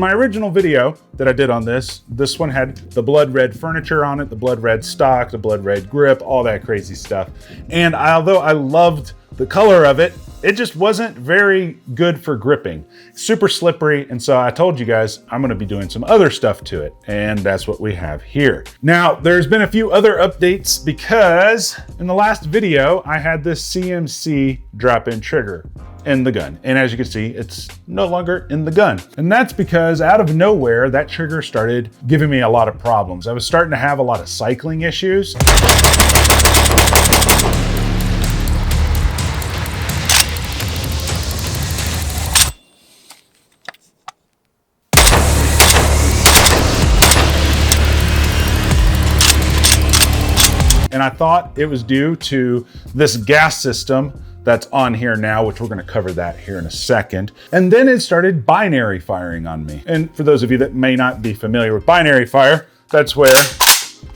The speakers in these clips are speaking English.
My original video that I did on this one had the blood red furniture on it, the blood red stock, the blood red grip, all that crazy stuff. And although I loved the color of it, it just wasn't very good for gripping. Super slippery, and so I told you guys I'm gonna be doing some other stuff to it, and that's what we have here. Now, there's been a few other updates because in the last video, I had this CMC drop-in trigger in the gun. And as you can see, it's no longer in the gun. And that's because out of nowhere, that trigger started giving me a lot of problems. I was starting to have a lot of cycling issues. And I thought it was due to this gas system that's on here now, which we're gonna cover that here in a second. And then it started binary firing on me. And for those of you that may not be familiar with binary fire, that's where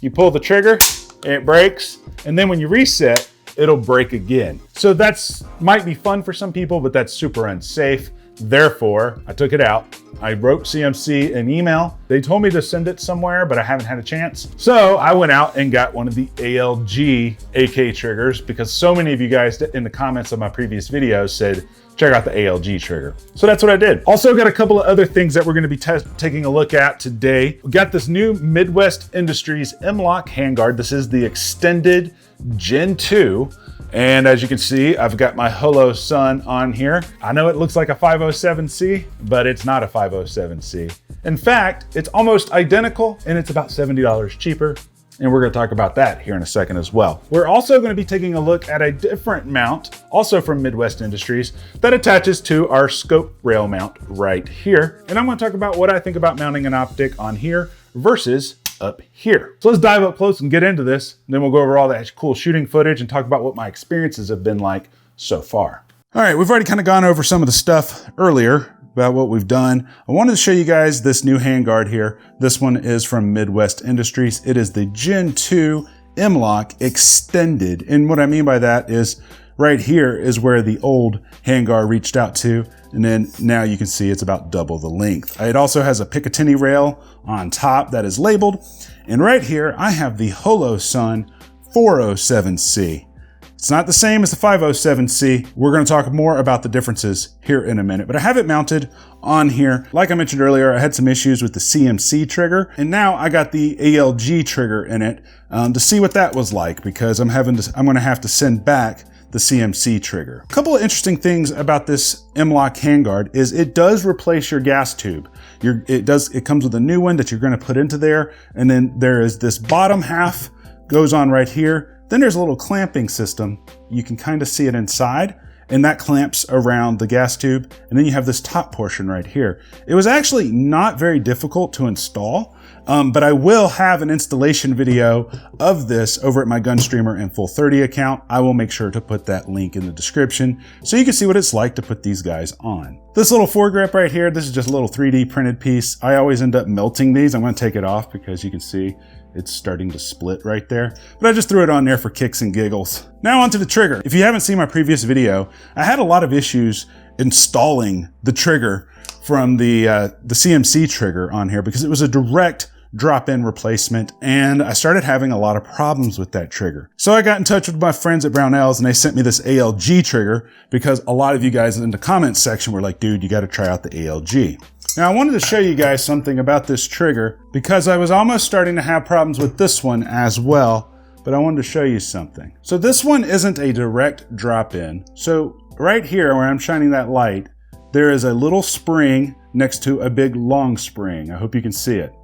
you pull the trigger, it breaks, and then when you reset, it'll break again. So that's might be fun for some people, but that's super unsafe. Therefore, I took it out. I wrote CMC an email. They told me to send it somewhere, but I haven't had a chance. So I went out and got one of the ALG AK triggers because so many of you guys in the comments of my previous videos said, check out the ALG trigger. So that's what I did. Also got a couple of other things that we're gonna be taking a look at today. We got this new Midwest Industries M-LOK handguard. This is the extended Gen 2. And as you can see, I've got my Holo Sun on here. I know it looks like a 507C, but it's not a 507C. In fact, it's almost identical and it's about $70 cheaper. And we're gonna talk about that here in a second as well. We're also gonna be taking a look at a different mount, also from Midwest Industries, that attaches to our scope rail mount right here. And I'm gonna talk about what I think about mounting an optic on here versus up here. So let's dive up close and get into this. And then we'll go over all that cool shooting footage and talk about what my experiences have been like so far. All right, we've already kind of gone over some of the stuff earlier about what we've done. I wanted to show you guys this new handguard here. This one is from Midwest Industries. It is the Gen 2 M-LOK extended. And what I mean by that is right here is where the old handguard reached out to. And then now you can see it's about double the length. It also has a Picatinny rail on top that is labeled. And right here, I have the Holo Sun 407C. It's not the same as the 507C. We're gonna talk more about the differences here in a minute, but I have it mounted on here. Like I mentioned earlier, I had some issues with the CMC trigger, and now I got the ALG trigger in it to see what that was like, because I'm gonna have to send back the CMC trigger. A couple of interesting things about this M-LOK handguard is it does replace your gas tube. It comes with a new one that you're gonna put into there, and then there is this bottom half goes on right here. Then there's a little clamping system. You can kind of see it inside, and that clamps around the gas tube. And then you have this top portion right here. It was actually not very difficult to install, but I will have an installation video of this over at my Gunstreamer and Full 30 account. I will make sure to put that link in the description so you can see what it's like to put these guys on. This little foregrip right here, this is just a little 3D printed piece. I always end up melting these. I'm gonna take it off because you can see it's starting to split right there, but I just threw it on there for kicks and giggles. Now onto the trigger. If you haven't seen my previous video, I had a lot of issues installing the trigger from the CMC trigger on here because it was a direct drop-in replacement, and I started having a lot of problems with that trigger. So I got in touch with my friends at Brownells, and they sent me this ALG trigger because a lot of you guys in the comments section were like, dude, you got to try out the ALG. Now I wanted to show you guys something about this trigger because I was almost starting to have problems with this one as well, but I wanted to show you something. So this one isn't a direct drop-in. So right here where I'm shining that light, there is a little spring next to a big long spring. I hope you can see it.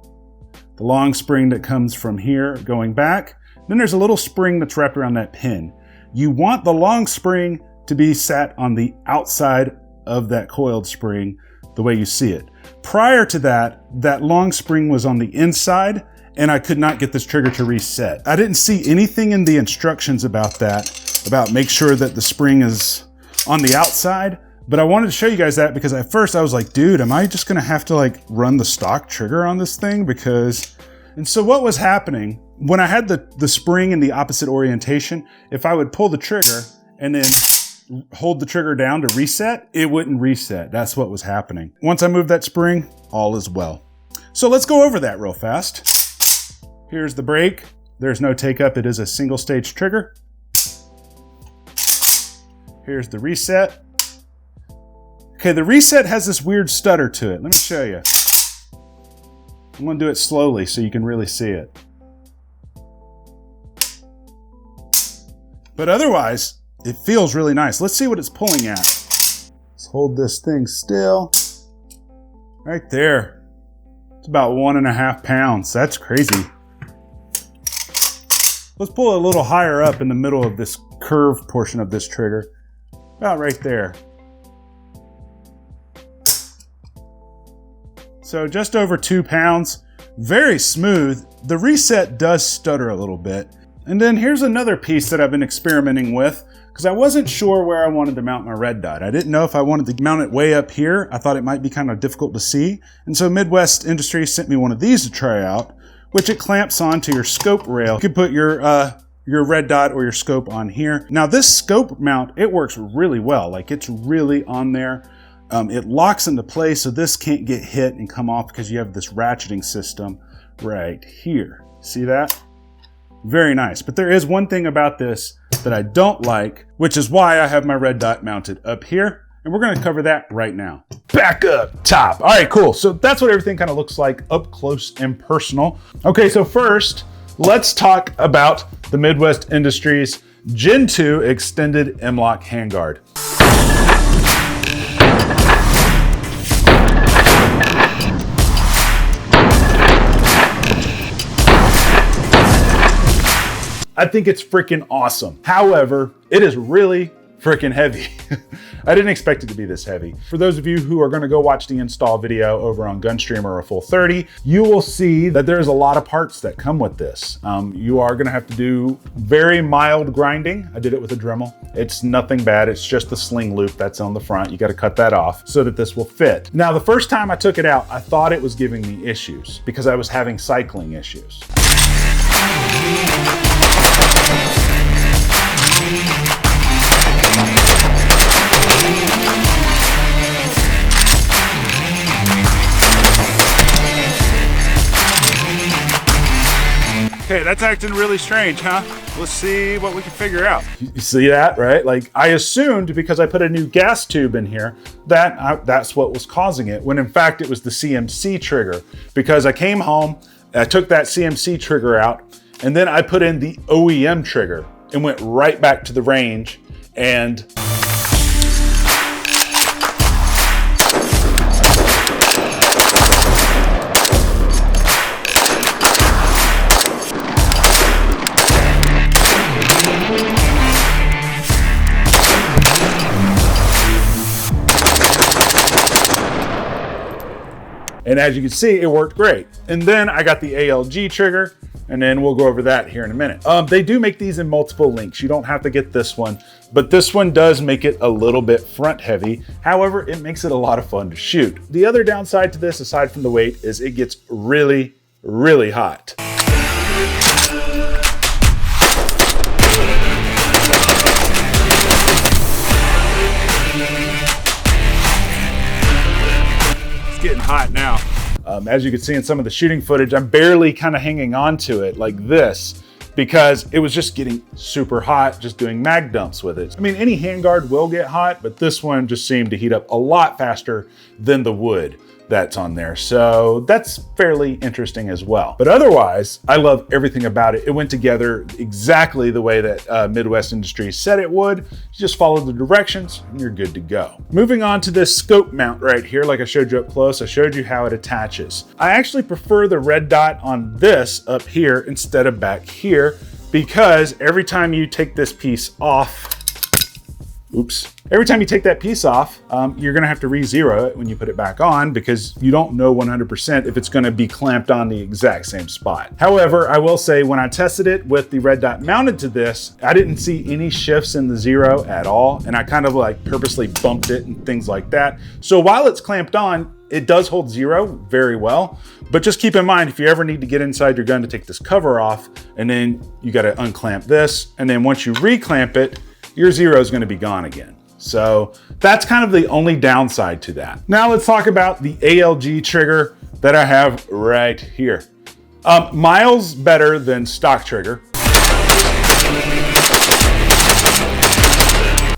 The long spring that comes from here going back. Then there's a little spring that's wrapped around that pin. You want the long spring to be sat on the outside of that coiled spring the way you see it. Prior to that, that long spring was on the inside and I could not get this trigger to reset. I didn't see anything in the instructions about that, about make sure that the spring is on the outside. But I wanted to show you guys that because at first I was like, dude, am I just gonna have to like run the stock trigger on this thing? And so what was happening, when I had the spring in the opposite orientation, if I would pull the trigger and then hold the trigger down to reset, it wouldn't reset. That's what was happening. Once I moved that spring, all is well. So let's go over that real fast. Here's the brake. There's no take up. It is a single stage trigger. Here's the reset. Okay, the reset has this weird stutter to it. Let me show you. I'm gonna do it slowly so you can really see it. But otherwise, it feels really nice. Let's see what it's pulling at. Let's hold this thing still. Right there. It's about 1.5 pounds. That's crazy. Let's pull it a little higher up in the middle of this curved portion of this trigger. About right there. So just over 2 pounds. Very smooth. The reset does stutter a little bit. And then here's another piece that I've been experimenting with because I wasn't sure where I wanted to mount my red dot. I didn't know if I wanted to mount it way up here. I thought it might be kind of difficult to see. And so Midwest Industries sent me one of these to try out, which it clamps onto your scope rail. You can put your red dot or your scope on here. Now this scope mount, it works really well. Like it's really on there. It locks into place so this can't get hit and come off because you have this ratcheting system right here. See that? Very nice. But there is one thing about this that I don't like, which is why I have my red dot mounted up here. And we're going to cover that right now. Back up top. All right, cool. So that's what everything kind of looks like up close and personal. Okay, so first, let's talk about the Midwest Industries Gen 2 Extended M-LOK Handguard. I think it's freaking awesome. However, it is really freaking heavy. I didn't expect it to be this heavy. For those of you who are gonna go watch the install video over on Gunstream or a full 30, you will see that there's a lot of parts that come with this. You are gonna have to do very mild grinding. I did it with a Dremel. It's nothing bad. It's just the sling loop that's on the front. You gotta cut that off so that this will fit. Now, the first time I took it out, I thought it was giving me issues because I was having cycling issues. Okay, that's acting really strange, huh? Let's see what we can figure out. You see that, right? Like I assumed because I put a new gas tube in here that that's what was causing it, when in fact it was the CMC trigger. Because I came home, I took that CMC trigger out, and then I put in the OEM trigger and went right back to the range and as you can see, it worked great. And then I got the ALG trigger, and then we'll go over that here in a minute. They do make these in multiple links. You don't have to get this one, but this one does make it a little bit front heavy. However, it makes it a lot of fun to shoot. The other downside to this, aside from the weight, is it gets really, really hot. Getting hot now. As you can see in some of the shooting footage, I'm barely kind of hanging on to it like this because it was just getting super hot just doing mag dumps with it. I mean, any handguard will get hot, but this one just seemed to heat up a lot faster than the wood that's on there. So that's fairly interesting as well. But otherwise, I love everything about it. It went together exactly the way that Midwest Industries said it would. You just follow the directions and you're good to go. Moving on to this scope mount right here, like I showed you up close, I showed you how it attaches. I actually prefer the red dot on this up here instead of back here because every time you take this piece off, every time you take that piece off, you're gonna have to re-zero it when you put it back on because you don't know 100% if it's gonna be clamped on the exact same spot. However, I will say when I tested it with the red dot mounted to this, I didn't see any shifts in the zero at all. And I kind of like purposely bumped it and things like that. So while it's clamped on, it does hold zero very well, but just keep in mind if you ever need to get inside your gun to take this cover off, and then you gotta unclamp this, and then once you reclamp it, your zero is going to be gone again. So that's kind of the only downside to that. Now let's talk about the ALG trigger that I have right here. Miles better than stock trigger.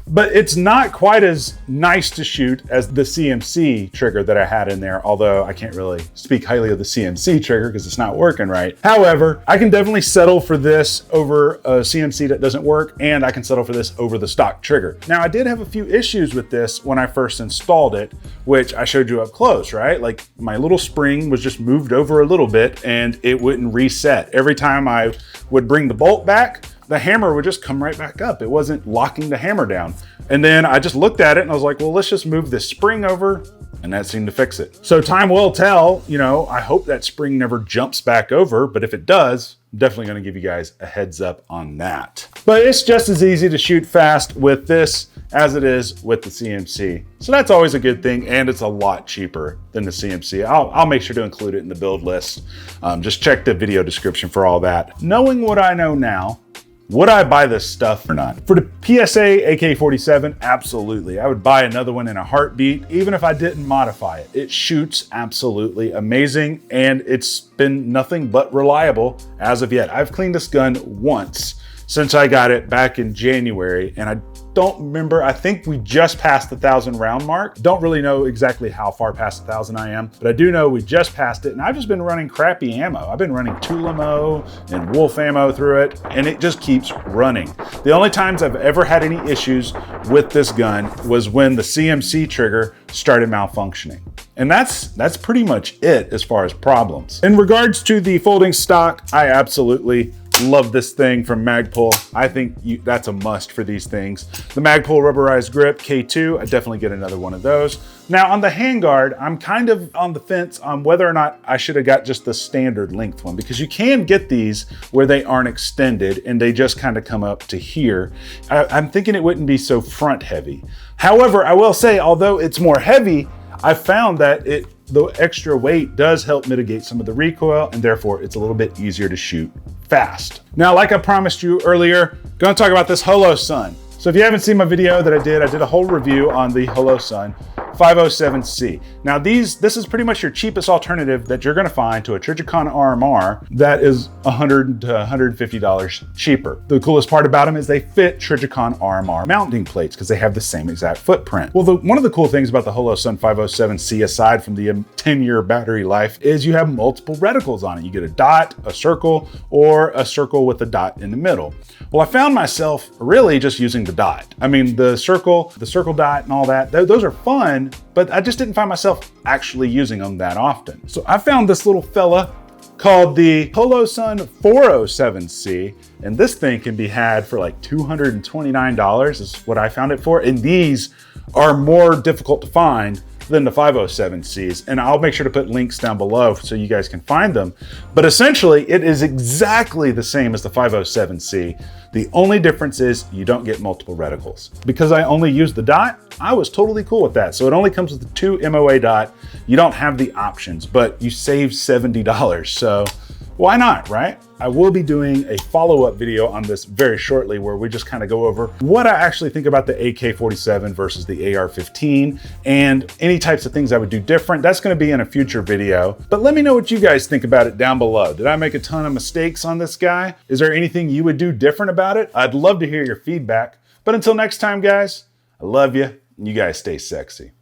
But it's not quite as nice to shoot as the CMC trigger that I had in there, although I can't really speak highly of the CMC trigger because it's not working right. However, I can definitely settle for this over a CMC that doesn't work, and I can settle for this over the stock trigger. Now, I did have a few issues with this when I first installed it, which I showed you up close, right? Like my little spring was just moved over a little bit and it wouldn't reset. Every time I would bring the bolt back, the hammer would just come right back up. It wasn't locking the hammer down. And then I just looked at it and I was like, well, let's just move this spring over, and that seemed to fix it. So time will tell, you know, I hope that spring never jumps back over, but if it does, I'm definitely gonna give you guys a heads up on that. But it's just as easy to shoot fast with this as it is with the CMC. So that's always a good thing, and it's a lot cheaper than the CMC. I'll make sure to include it in the build list. Just check the video description for all that. Knowing what I know now, would I buy this stuff or not? For the PSA AK-47, absolutely. I would buy another one in a heartbeat, even if I didn't modify it. It shoots absolutely amazing, and it's been nothing but reliable as of yet. I've cleaned this gun once since I got it back in January, and I don't remember, I think we just passed the 1,000 round mark. Don't really know exactly how far past 1,000 I am, but I do know we just passed it, and I've just been running crappy ammo. I've been running Tulamo and Wolf ammo through it, and it just keeps running. The only times I've ever had any issues with this gun was when the CMC trigger started malfunctioning. And that's pretty much it as far as problems. In regards to the folding stock, I absolutely love this thing from Magpul. I think that's a must for these things. The Magpul rubberized grip K2, I definitely get another one of those. Now on the handguard, I'm kind of on the fence on whether or not I should have got just the standard length one, because you can get these where they aren't extended and they just kind of come up to here. I'm thinking it wouldn't be so front heavy. However, I will say, although it's more heavy, I found that the extra weight does help mitigate some of the recoil, and therefore it's a little bit easier to shoot fast. Now, like I promised you earlier, gonna talk about this Holosun. So if you haven't seen my video that I did a whole review on the Holosun 507C. Now this is pretty much your cheapest alternative that you're gonna find to a Trijicon RMR that is $100 to $150 cheaper. The coolest part about them is they fit Trijicon RMR mounting plates because they have the same exact footprint. Well, one of the cool things about the Holosun 507C, aside from the 10-year battery life, is you have multiple reticles on it. You get a dot, a circle, or a circle with a dot in the middle. Well, I found myself really just using the dot. I mean, the circle dot and all that, those are fun, but I just didn't find myself actually using them that often. So I found this little fella called the Holosun 407C, and this thing can be had for like $229 is what I found it for. And these are more difficult to find than the 507Cs. And I'll make sure to put links down below so you guys can find them. But essentially, it is exactly the same as the 507C. The only difference is you don't get multiple reticles. Because I only used the dot, I was totally cool with that. So it only comes with the 2 MOA dot. You don't have the options, but you save $70. So why not, right? I will be doing a follow-up video on this very shortly where we just kind of go over what I actually think about the AK-47 versus the AR-15 and any types of things I would do different. That's going to be in a future video, but let me know what you guys think about it down below. Did I make a ton of mistakes on this guy? Is there anything you would do different about it? I'd love to hear your feedback, but until next time, guys, I love you, and you guys stay sexy.